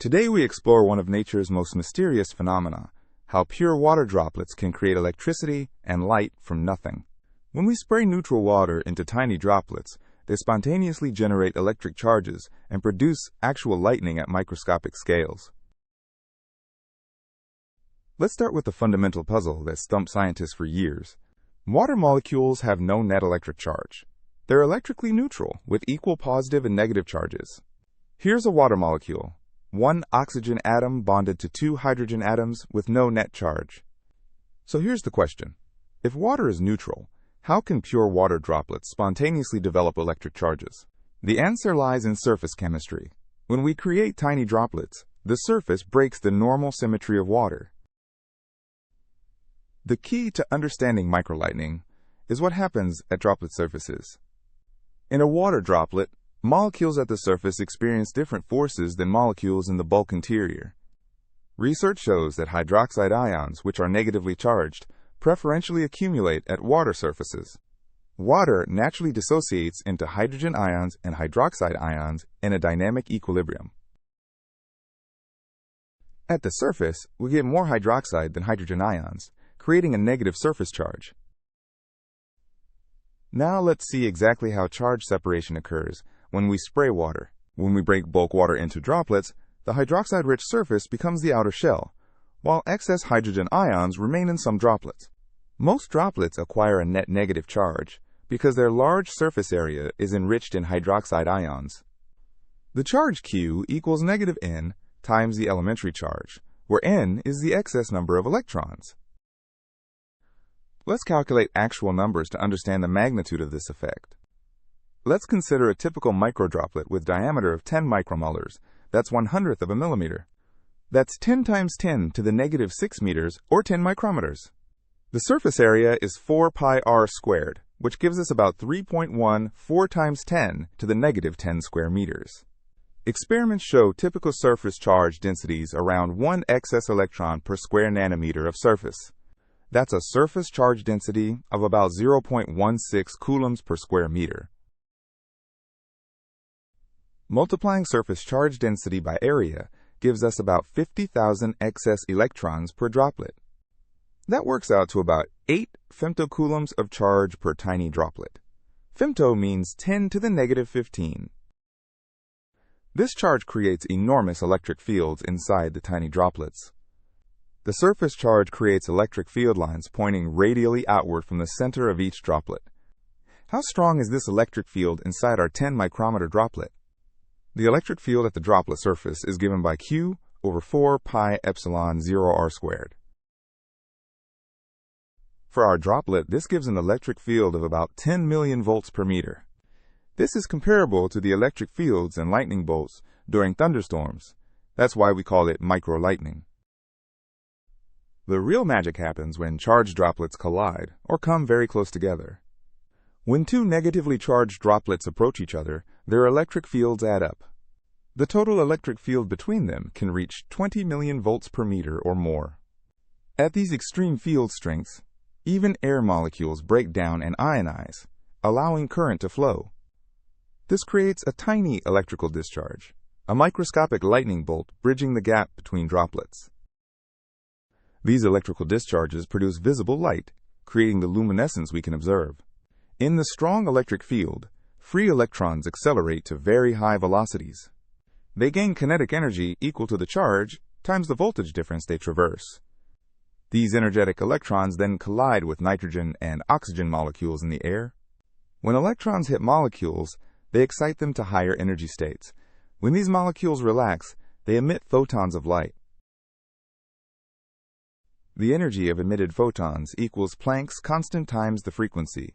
Today we explore one of nature's most mysterious phenomena, how pure water droplets can create electricity and light from nothing. When we spray neutral water into tiny droplets, they spontaneously generate electric charges and produce actual lightning at microscopic scales. Let's start with the fundamental puzzle that stumped scientists for years. Water molecules have no net electric charge. They're electrically neutral, with equal positive and negative charges. Here's a water molecule. One oxygen atom bonded to two hydrogen atoms with no net charge. So here's the question. If water is neutral, how can pure water droplets spontaneously develop electric charges? The answer lies in surface chemistry. When we create tiny droplets, the surface breaks the normal symmetry of water. The key to understanding microlightning is what happens at droplet surfaces. In a water droplet, molecules at the surface experience different forces than molecules in the bulk interior. Research shows that hydroxide ions, which are negatively charged, preferentially accumulate at water surfaces. Water naturally dissociates into hydrogen ions and hydroxide ions in a dynamic equilibrium. At the surface, we get more hydroxide than hydrogen ions, creating a negative surface charge. Now let's see exactly how charge separation occurs when we spray water. When we break bulk water into droplets, the hydroxide-rich surface becomes the outer shell, while excess hydrogen ions remain in some droplets. Most droplets acquire a net negative charge because their large surface area is enriched in hydroxide ions. The charge Q equals negative N times the elementary charge, where N is the excess number of electrons. Let's calculate actual numbers to understand the magnitude of this effect. Let's consider a typical microdroplet with diameter of 10 micromolars. That's 1/100th of a millimeter. That's 10 times 10 to the negative 6 meters, or 10 micrometers. The surface area is 4 pi r squared, which gives us about 3.14 times 10 to the negative 10 square meters. Experiments show typical surface charge densities around 1 excess electron per square nanometer of surface. That's a surface charge density of about 0.16 coulombs per square meter. Multiplying surface charge density by area gives us about 50,000 excess electrons per droplet. That works out to about 8 femtocoulombs of charge per tiny droplet. Femto means 10 to the negative 15. This charge creates enormous electric fields inside the tiny droplets. The surface charge creates electric field lines pointing radially outward from the center of each droplet. How strong is this electric field inside our 10 micrometer droplet? The electric field at the droplet surface is given by Q over 4 pi epsilon 0 r squared. For our droplet, this gives an electric field of about 10 million volts per meter. This is comparable to the electric fields and lightning bolts during thunderstorms. That's why we call it microlightning. The real magic happens when charged droplets collide or come very close together. When two negatively charged droplets approach each other, their electric fields add up. The total electric field between them can reach 20 million volts per meter or more. At these extreme field strengths, even air molecules break down and ionize, allowing current to flow. This creates a tiny electrical discharge, a microscopic lightning bolt bridging the gap between droplets. These electrical discharges produce visible light, creating the luminescence we can observe. In the strong electric field, free electrons accelerate to very high velocities. They gain kinetic energy equal to the charge times the voltage difference they traverse. These energetic electrons then collide with nitrogen and oxygen molecules in the air. When electrons hit molecules, they excite them to higher energy states. When these molecules relax, they emit photons of light. The energy of emitted photons equals Planck's constant times the frequency.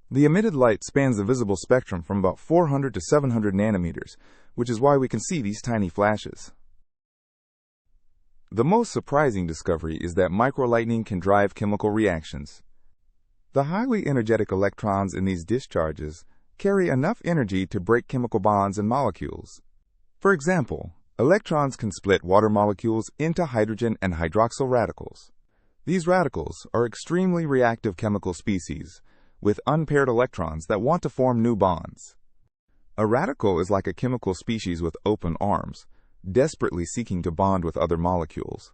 The emitted light spans the visible spectrum from about 400 to 700 nanometers, which is why we can see these tiny flashes. The most surprising discovery is that microlightning can drive chemical reactions. The highly energetic electrons in these discharges carry enough energy to break chemical bonds in molecules. For example, electrons can split water molecules into hydrogen and hydroxyl radicals. These radicals are extremely reactive chemical species with unpaired electrons that want to form new bonds. A radical is like a chemical species with open arms. desperately seeking to bond with other molecules.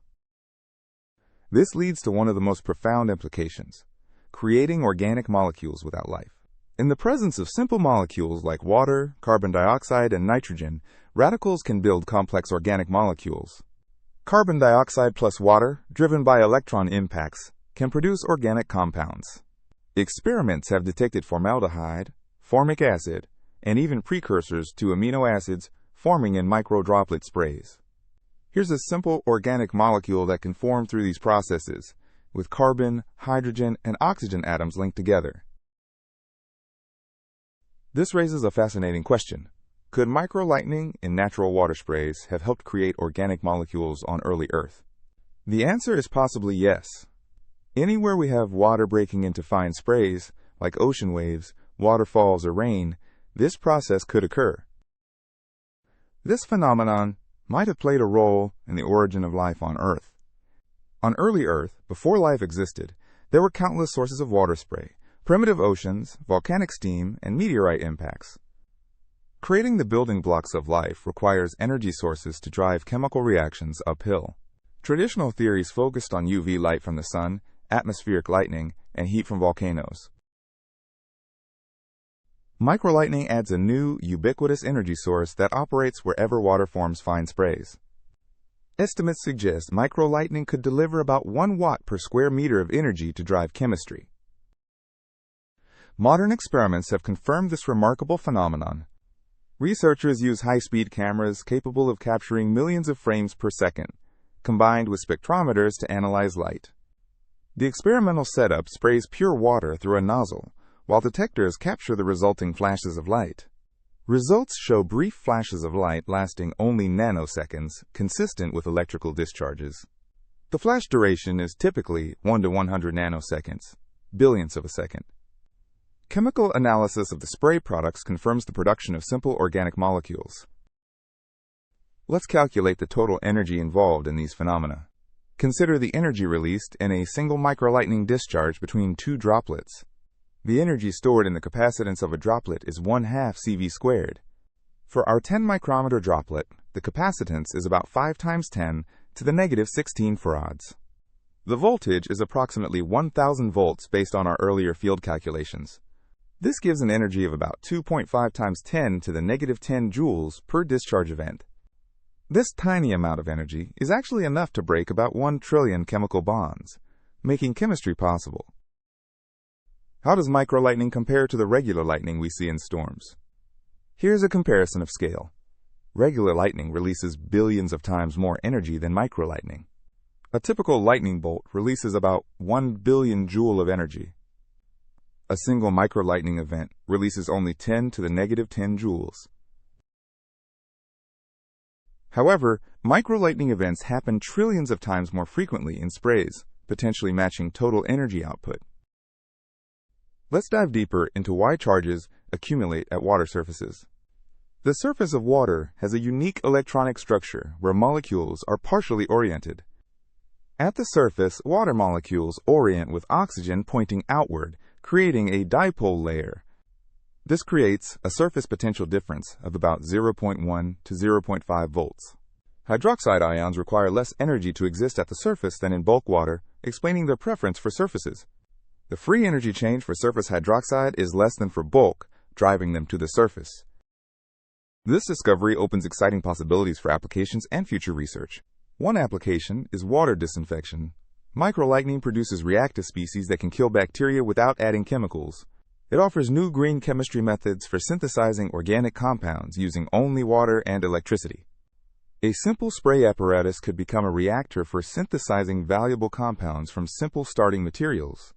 This leads to one of the most profound implications: creating organic molecules without life. In the presence of simple molecules like water, carbon dioxide, and nitrogen, radicals can build complex organic molecules. Carbon dioxide plus water, driven by electron impacts, can produce organic compounds. Experiments have detected formaldehyde, formic acid, and even precursors to amino acids forming in microdroplet sprays. Here's a simple organic molecule that can form through these processes, with carbon, hydrogen, and oxygen atoms linked together. This raises a fascinating question. Could microlightning in natural water sprays have helped create organic molecules on early Earth? The answer is possibly yes. Anywhere we have water breaking into fine sprays, like ocean waves, waterfalls, or rain, this process could occur. This phenomenon might have played a role in the origin of life on Earth. On early Earth, before life existed, there were countless sources of water spray, primitive oceans, volcanic steam, and meteorite impacts. Creating the building blocks of life requires energy sources to drive chemical reactions uphill. Traditional theories focused on UV light from the sun, atmospheric lightning, and heat from volcanoes. Microlightning adds a new, ubiquitous energy source that operates wherever water forms fine sprays. Estimates suggest microlightning could deliver about 1 watt per square meter of energy to drive chemistry. Modern experiments have confirmed this remarkable phenomenon. Researchers use high-speed cameras capable of capturing millions of frames per second, combined with spectrometers to analyze light. The experimental setup sprays pure water through a nozzle, while detectors capture the resulting flashes of light. Results show brief flashes of light lasting only nanoseconds, consistent with electrical discharges. The flash duration is typically 1 to 100 nanoseconds, billionths of a second. Chemical analysis of the spray products confirms the production of simple organic molecules. Let's calculate the total energy involved in these phenomena. Consider the energy released in a single microlightning discharge between 2 droplets. The energy stored in the capacitance of a droplet is 1/2 CV squared. For our 10 micrometer droplet, the capacitance is about 5 times 10 to the negative 16 farads. The voltage is approximately 1000 volts based on our earlier field calculations. This gives an energy of about 2.5 times 10 to the negative 10 joules per discharge event. This tiny amount of energy is actually enough to break about 1 trillion chemical bonds, making chemistry possible. How does microlightning compare to the regular lightning we see in storms? Here's a comparison of scale. Regular lightning releases billions of times more energy than microlightning. A typical lightning bolt releases about 1 billion joule of energy. A single microlightning event releases only 10 to the negative 10 joules. However, microlightning events happen trillions of times more frequently in sprays, potentially matching total energy output. Let's dive deeper into why charges accumulate at water surfaces. The surface of water has a unique electronic structure where molecules are partially oriented. At the surface, water molecules orient with oxygen pointing outward, creating a dipole layer. This creates a surface potential difference of about 0.1 to 0.5 volts. Hydroxide ions require less energy to exist at the surface than in bulk water, explaining their preference for surfaces. The free energy change for surface hydroxide is less than for bulk, driving them to the surface. This discovery opens exciting possibilities for applications and future research. One application is water disinfection. Microlightning produces reactive species that can kill bacteria without adding chemicals. It offers new green chemistry methods for synthesizing organic compounds using only water and electricity. A simple spray apparatus could become a reactor for synthesizing valuable compounds from simple starting materials.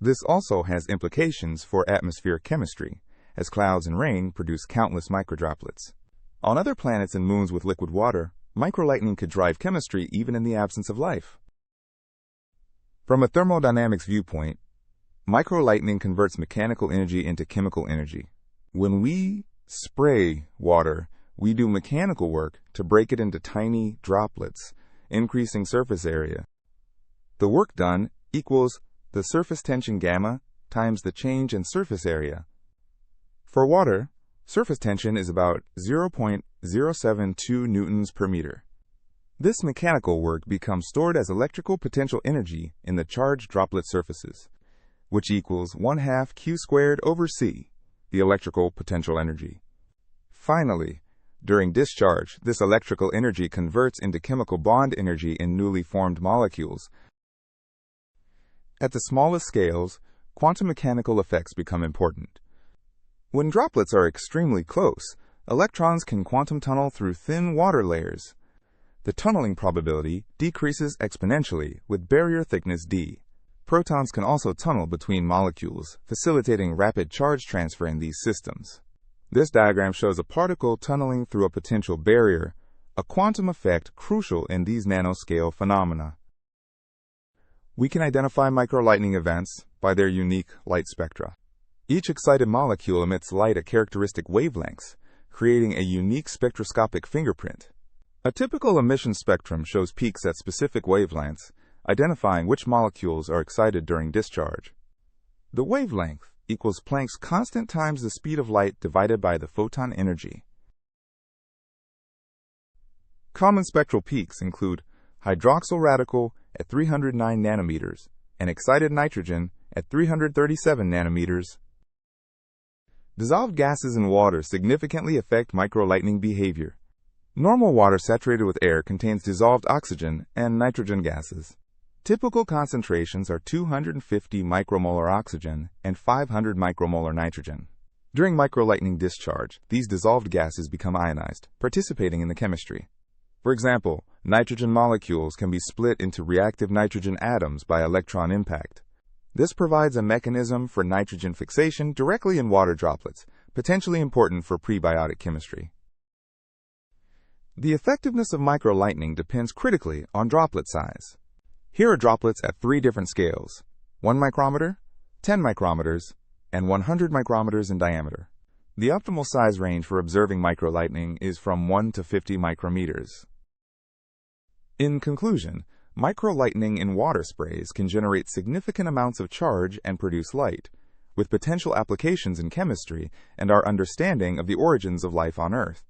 This also has implications for atmospheric chemistry, as clouds and rain produce countless microdroplets. On other planets and moons with liquid water, microlightning could drive chemistry even in the absence of life. From a thermodynamics viewpoint, microlightning converts mechanical energy into chemical energy. When we spray water, we do mechanical work to break it into tiny droplets, increasing surface area. The work done equals the surface tension gamma times the change in surface area. For water, Surface tension is about 0.072 newtons per meter. This mechanical work becomes stored as electrical potential energy in the charged droplet surfaces, which equals 1/2 q squared over c, the electrical potential energy. Finally, during discharge, this electrical energy converts into chemical bond energy in newly formed molecules. At the smallest scales, quantum mechanical effects become important. When droplets are extremely close, electrons can quantum tunnel through thin water layers. The tunneling probability decreases exponentially with barrier thickness d. Protons can also tunnel between molecules, facilitating rapid charge transfer in these systems. This diagram shows a particle tunneling through a potential barrier, a quantum effect crucial in these nanoscale phenomena. We can identify microlightning events by their unique light spectra. Each excited molecule emits light at characteristic wavelengths, creating a unique spectroscopic fingerprint. A typical emission spectrum shows peaks at specific wavelengths, identifying which molecules are excited during discharge. The wavelength equals Planck's constant times the speed of light divided by the photon energy. Common spectral peaks include hydroxyl radical at 309 nanometers and excited nitrogen at 337 nanometers. Dissolved gases in water significantly affect microlightning behavior. Normal water saturated with air contains dissolved oxygen and nitrogen gases. Typical concentrations are 250 micromolar oxygen and 500 micromolar nitrogen. During microlightning discharge, these dissolved gases become ionized, participating in the chemistry. For example, nitrogen molecules can be split into reactive nitrogen atoms by electron impact. This provides a mechanism for nitrogen fixation directly in water droplets, potentially important for prebiotic chemistry. The effectiveness of microlightning depends critically on droplet size. Here are droplets at 3 different scales: 1 micrometer, 10 micrometers, and 100 micrometers in diameter. The optimal size range for observing microlightning is from 1 to 50 micrometers. In conclusion, microlightning in water sprays can generate significant amounts of charge and produce light, with potential applications in chemistry and our understanding of the origins of life on Earth.